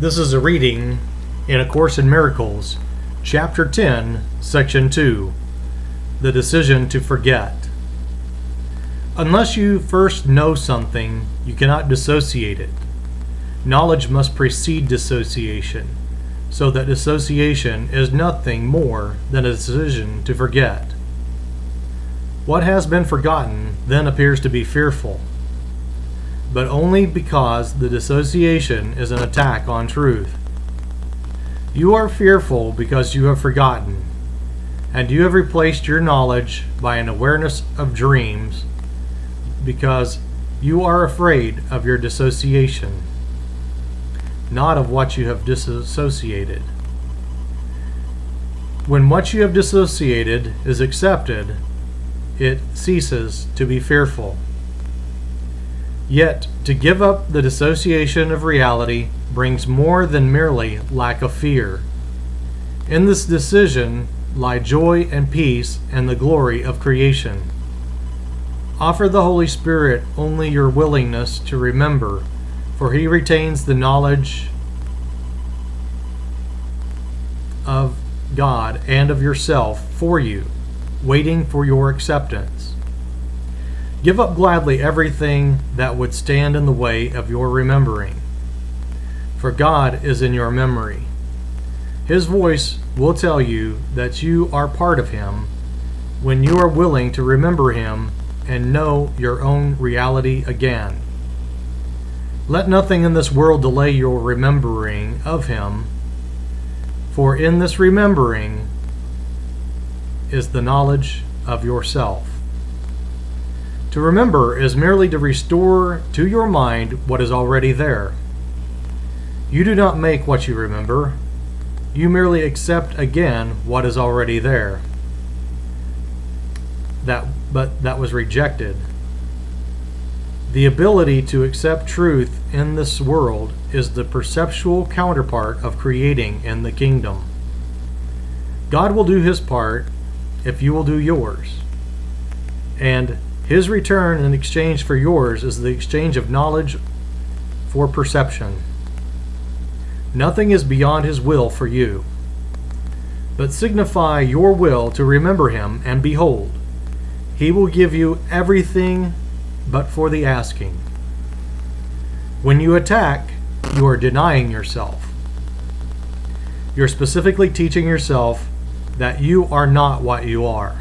This is a reading in A Course in Miracles, Chapter 10, Section 2, The Decision to Forget. Unless you first know something, you cannot dissociate it. Knowledge must precede dissociation, so that dissociation is nothing more than a decision to forget. What has been forgotten then appears to be fearful, but only because the dissociation is an attack on truth. You are fearful because you have forgotten, and you have replaced your knowledge by an awareness of dreams because you are afraid of your dissociation, not of what you have disassociated. When what you have dissociated is accepted, it ceases to be fearful. Yet, to give up the dissociation of reality brings more than merely lack of fear. In this decision lie joy and peace and the glory of creation. Offer the Holy Spirit only your willingness to remember, for He retains the knowledge of God and of yourself for you, waiting for your acceptance. Give up gladly everything that would stand in the way of your remembering, for God is in your memory. His voice will tell you that you are part of Him when you are willing to remember Him and know your own reality again. Let nothing in this world delay your remembering of Him, for in this remembering is the knowledge of yourself. To remember is merely to restore to your mind what is already there. You do not make what you remember. You merely accept again what is already there. But that was rejected. The ability to accept truth in this world is the perceptual counterpart of creating in the kingdom. God will do His part if you will do yours. And His return in exchange for yours is the exchange of knowledge for perception. Nothing is beyond His will for you. But signify your will to remember Him, and behold, He will give you everything but for the asking. When you attack, you are denying yourself. You're specifically teaching yourself that you are not what you are.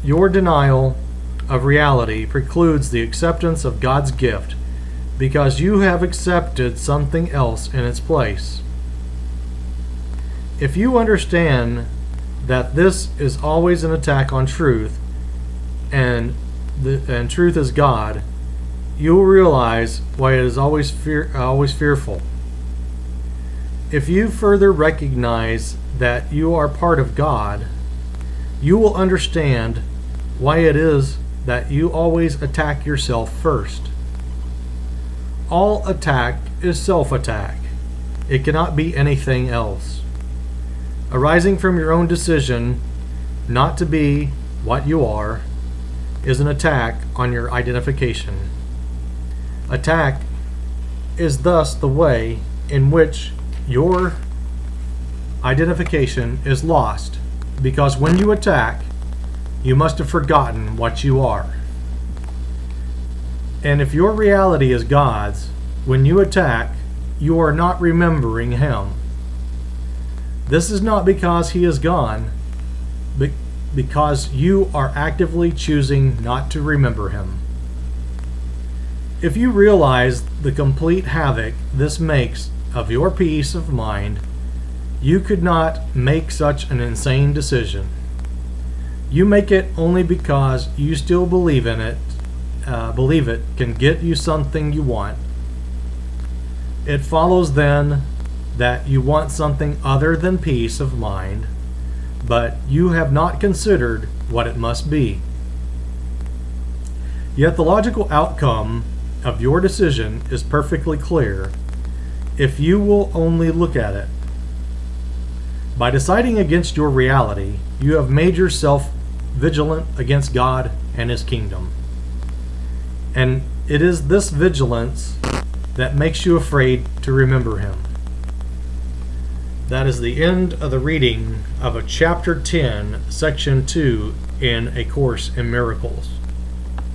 Your denial of reality precludes the acceptance of God's gift because you have accepted something else in its place. If you understand that this is always an attack on truth and truth is God, you will realize why it is always fearful. If you further recognize that you are part of God, you will understand why it is that you always attack yourself first. All attack is self-attack. It cannot be anything else. Arising from your own decision not to be what you are is an attack on your identification. Attack is thus the way in which your identification is lost, because when you attack, you must have forgotten what you are. And if your reality is God's, when you attack, you are not remembering Him. This is not because He is gone, but because you are actively choosing not to remember Him. If you realize the complete havoc this makes of your peace of mind, you could not make such an insane decision. You make it only because you still believe in it, believe it can get you something you want. It follows then that you want something other than peace of mind, but you have not considered what it must be. Yet the logical outcome of your decision is perfectly clear if you will only look at it. By deciding against your reality, you have made yourself vigilant against God and His kingdom. And it is this vigilance that makes you afraid to remember him. That is the end of the reading of a chapter 10, section 2 in A Course in Miracles.